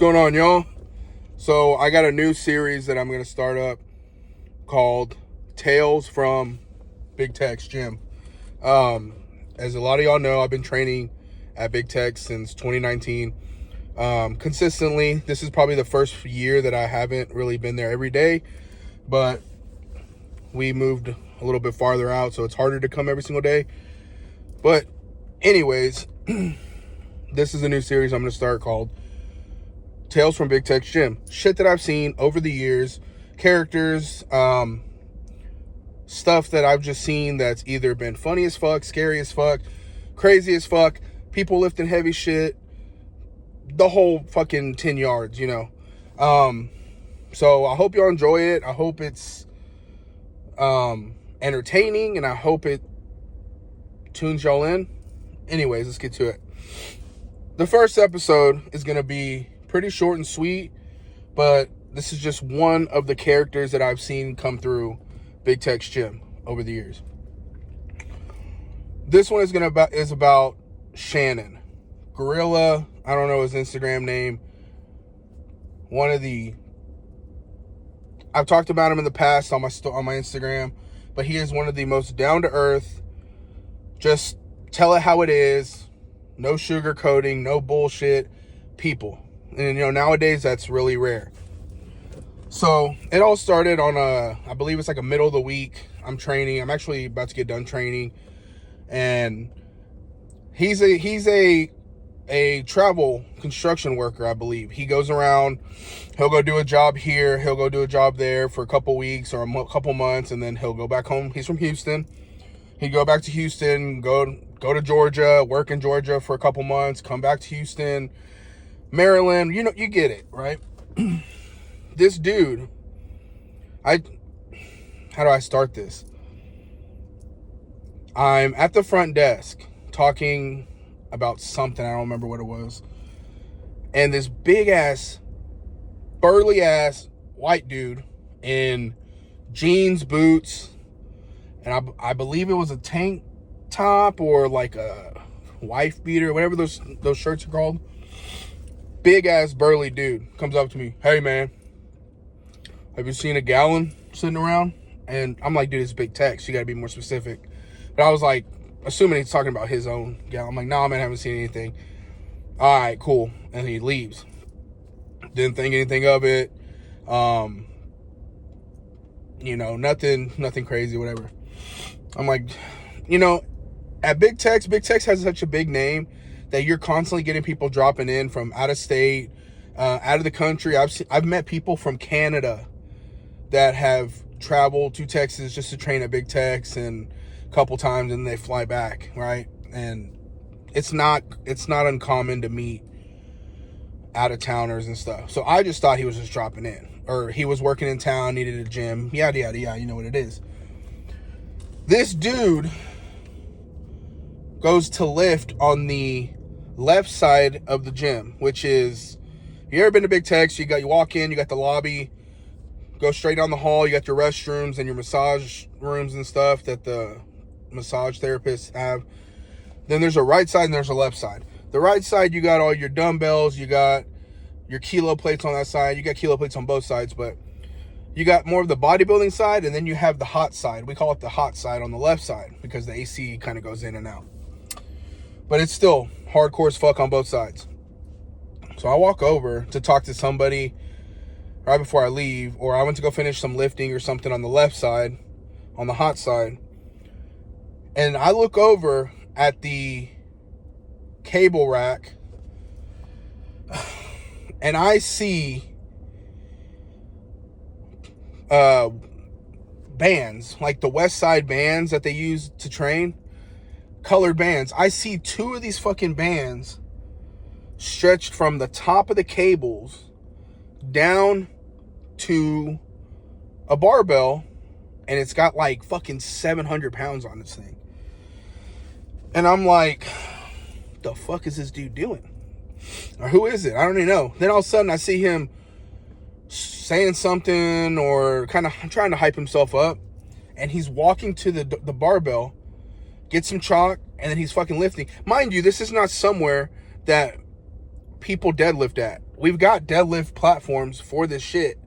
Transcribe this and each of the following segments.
going on, y'all? So I got a new series that I'm going to start up called Tales from Big Tex Gym. As a lot of y'all know, I've been training at Big Tex since 2019. Consistently, this is probably the first year that I haven't really been there every day, but we moved a little bit farther out, so it's harder to come every single day. But anyways, this is a new series I'm going to start called Tales from Big Tex Gym. Shit that I've seen over the years, characters, stuff that I've just seen that's either been funny as fuck, scary as fuck, crazy as fuck, people lifting heavy shit, the whole fucking 10 yards, you know. So I hope y'all enjoy it. I hope it's entertaining, and I hope it tunes y'all in. Anyways, let's get to it. The first episode is going to be pretty short and sweet, but this is just one of the characters that I've seen come through Big Tex Gym over the years. This one is about Shannon. Gorilla, I don't know his Instagram name. I've talked about him in the past on my Instagram, but he is one of the most down-to-earth, just tell it how it is, no sugarcoating, no bullshit people. And, you know, nowadays that's really rare. So it all started on I believe it's like a middle of the week. I'm training. I'm actually about to get done training. And he's a travel construction worker, I believe. He goes around, he'll go do a job here, he'll go do a job there for a couple weeks or a couple months, and then he'll go back home. He's from Houston. He'd go back to Houston, go to Georgia, work in Georgia for a couple months, come back to Houston, Maryland, you know, you get it, right? This dude, how do I start this? I'm at the front desk talking about something, I don't remember what it was. And this big ass, burly ass white dude in jeans, boots, and I believe it was a tank top or like a wife beater, whatever those shirts are called. Big ass burly dude comes up to me. Hey man, have you seen a gallon sitting around? And I'm like, dude, it's Big Tex. You gotta be more specific. But I was like, assuming he's talking about his own gallon. I'm like, nah, man, I haven't seen anything. All right, cool. And he leaves. Didn't think anything of it. You know, nothing crazy, whatever. I'm like, you know, at Big Tex has such a big name that you're constantly getting people dropping in from out of state, out of the country. I've met people from Canada that have traveled to Texas just to train at Big Tex and a couple times, and they fly back, right? And it's not uncommon to meet out of towners and stuff. So I just thought he was just dropping in, or he was working in town, needed a gym, yada yada yada. You know what it is. This dude goes to lift on the left side of the gym, which is, if you ever been to Big Tex, you walk in, you got the lobby, go straight down the hall, you got your restrooms and your massage rooms and stuff that the massage therapists have. Then there's a right side and there's a left side. The right side, you got all your dumbbells, you got your kilo plates on that side, you got kilo plates on both sides, but you got more of the bodybuilding side, and then you have the hot side. We call it the hot side on the left side because the AC kind of goes in and out. But it's still hardcore as fuck on both sides. So I walk over to talk to somebody right before I leave, or I went to go finish some lifting or something on the left side, on the hot side. And I look over at the cable rack, and I see bands, like the West Side bands that they use to train, colored bands. I see two of these fucking bands stretched from the top of the cables down to a barbell, and it's got like fucking 700 pounds on this thing. And I'm like, the fuck is this dude doing? Or who is it? I don't even know. Then all of a sudden I see him saying something or kind of trying to hype himself up, and he's walking to the barbell, get some chalk, and then he's fucking lifting. Mind you, this is not somewhere that people deadlift at. we've got deadlift platforms for this shit.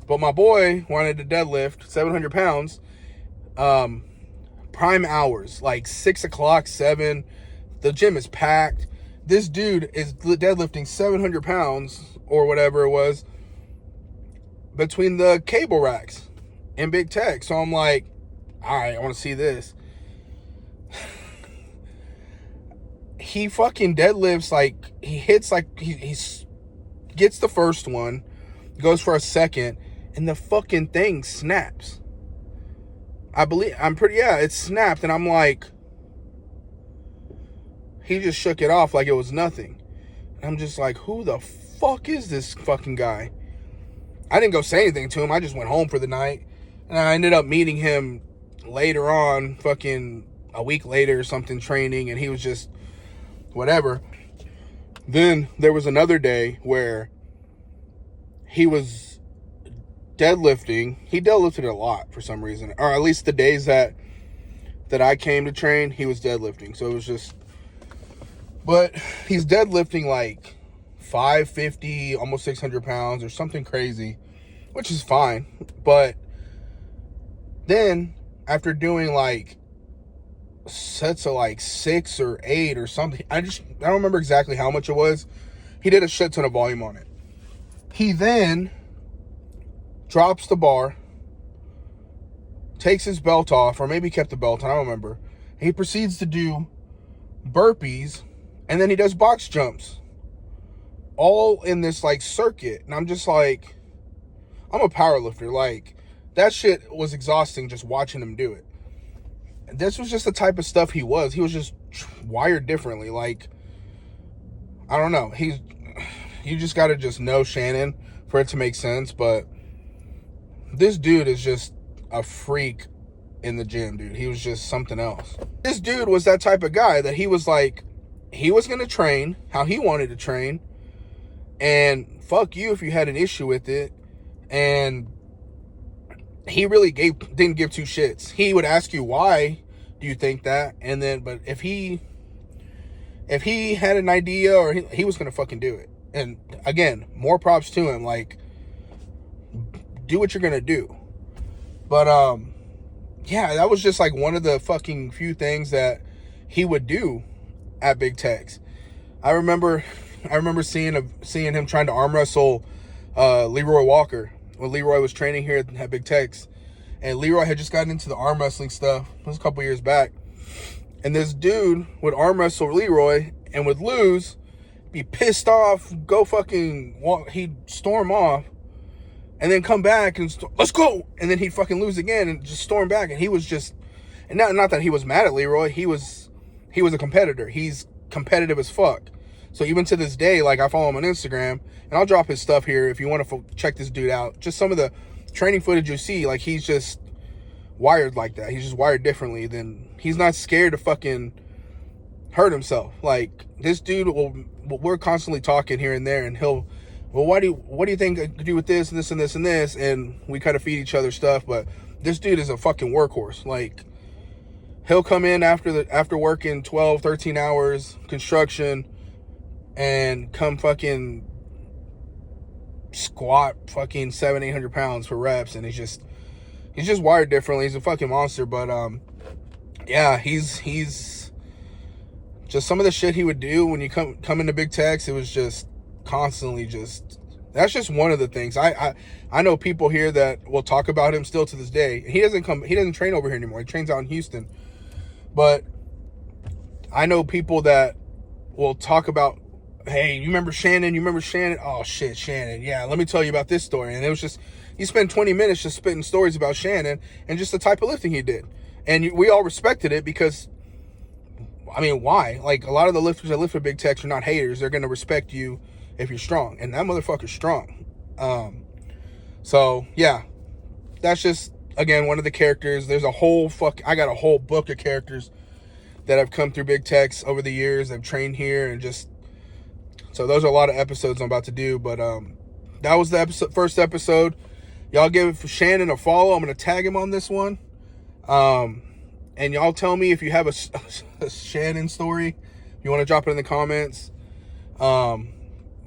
But my boy wanted to deadlift 700 pounds. Prime hours, like 6 o'clock, 7. The gym is packed. This dude is deadlifting 700 pounds or whatever it was between the cable racks in Big Tex. So I'm like, all right, I want to see this. He fucking deadlifts, like, he hits, like, he gets the first one, goes for a second, and the fucking thing snaps. It snapped, and I'm like, he just shook it off like it was nothing. And I'm just like, who the fuck is this fucking guy? I didn't go say anything to him. I just went home for the night. And I ended up meeting him later on, fucking a week later or something, training, and he was just whatever. Then there was another day where he was deadlifting. He deadlifted a lot for some reason, or at least the days that I came to train, he was deadlifting. So it was just, but he's deadlifting like 550, almost 600 pounds or something crazy, which is fine. But then after doing like sets of like 6 or 8 or something, I don't remember exactly how much it was. He did a shit ton of volume on it. He then drops the bar, takes his belt off, or maybe kept the belt on, I don't remember. He proceeds to do burpees, and then he does box jumps, all in this like circuit. And I'm just like, I'm a power lifter. Like, that shit was exhausting just watching him do it. And this was just the type of stuff he was. He was just wired differently. Like, I don't know. You just got to just know Shannon for it to make sense. But this dude is just a freak in the gym, dude. He was just something else. This dude was that type of guy that he was like, he was going to train how he wanted to train. And fuck you if you had an issue with it. And he really didn't give two shits. He would ask you, why do you think that? And then, but if he had an idea, or he was going to fucking do it. And again, more props to him. Like, do what you're going to do. But, yeah, that was just like one of the fucking few things that he would do at Big Tex. I remember seeing him trying to arm wrestle Leroy Walker when Leroy was training here at Big Tex. And Leroy had just gotten into the arm wrestling stuff. It was a couple years back. And this dude would arm wrestle Leroy and would lose, be pissed off, go fucking walk, he'd storm off, and then come back and let's go. And then he'd fucking lose again and just storm back. And he was just, and not that he was mad at Leroy. He was a competitor. He's competitive as fuck. So even to this day, like, I follow him on Instagram, and I'll drop his stuff here if you want to check this dude out. Just some of the training footage you see, like, he's just wired like that. He's just wired differently. He's not scared to fucking hurt himself. Like, this dude we're constantly talking here and there, and he'll, well, what do you think I could do with this and this and this and this? And we kind of feed each other stuff. But this dude is a fucking workhorse. Like, he'll come in after working 12, 13 hours construction and come fucking squat fucking 700-800 pounds for reps. And he's just wired differently. He's a fucking monster. But yeah, he's just some of the shit he would do when you come into Big Tex. It was just constantly just, that's just one of the things. I know people here that will talk about him still to this day. He doesn't train over here anymore. He trains out in Houston. But I know people that will talk about, hey, you remember Shannon? Oh, shit, Shannon. Yeah, let me tell you about this story. And it was just, you spend 20 minutes just spitting stories about Shannon and just the type of lifting he did. And we all respected it because, I mean, why? Like, a lot of the lifters that lift for Big Tex are not haters. They're going to respect you if you're strong. And that motherfucker's strong. So, yeah. That's just, again, one of the characters. There's a whole I got a whole book of characters that have come through Big Tex over the years. I've trained here and just, so those are a lot of episodes I'm about to do. But that was the first episode. Y'all give Shannon a follow. I'm going to tag him on this one. And y'all tell me if you have a Shannon story. You want to drop it in the comments.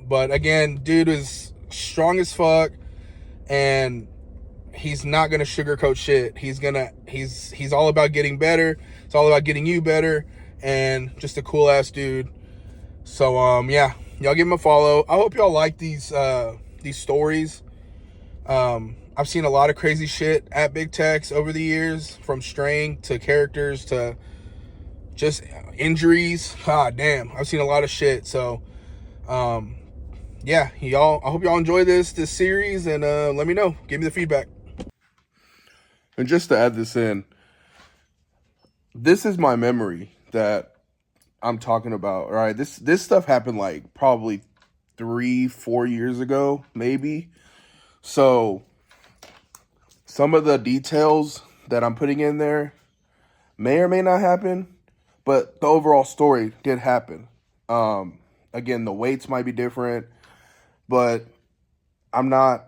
But again, dude is strong as fuck, and he's not gonna sugarcoat shit. He's all about getting better. It's all about getting you better, and just a cool ass dude. So yeah, y'all give him a follow. I hope y'all like these stories. I've seen a lot of crazy shit at Big Tex over the years, from straying to characters to just injuries. God damn, I've seen a lot of shit. So yeah, y'all, I hope y'all enjoy this series, and let me know. Give me the feedback. And just to add this in, this is my memory that I'm talking about. All right, this stuff happened like probably 3-4 years ago, maybe. So some of the details that I'm putting in there may or may not happen, but the overall story did happen. Again, the weights might be different, but I'm not.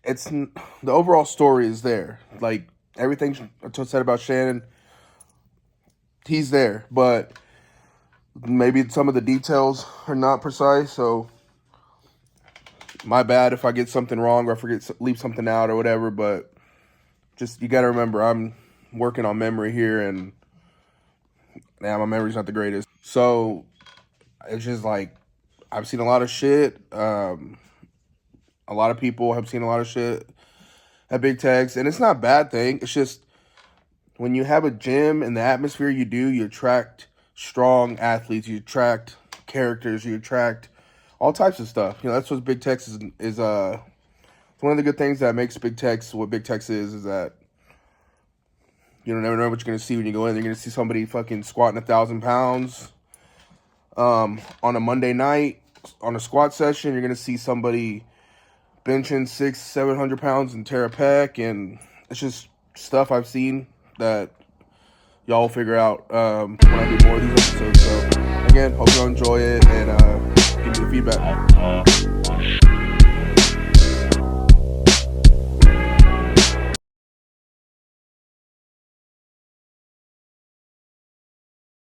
The overall story is there. Like everything I said about Shannon, he's there, but maybe some of the details are not precise. So my bad if I get something wrong or I leave something out or whatever. But just, you got to remember, I'm working on memory here, and my memory's not the greatest. So it's just like, I've seen a lot of shit. A lot of people have seen a lot of shit at Big Tex, and it's not a bad thing. It's just, when you have a gym and the atmosphere you attract strong athletes, you attract characters, you attract all types of stuff. You know, that's what Big Tex is one of the good things that makes Big Tex what Big Tex is that you don't never know what you're gonna see when you go in. You're gonna see somebody fucking squatting 1,000 pounds on a Monday night on a squat session. You're gonna see somebody benching 600-700 pounds and tear a pec, and it's just stuff I've seen that y'all will figure out when I do more of these episodes. So again, hope y'all enjoy it, and give me the feedback.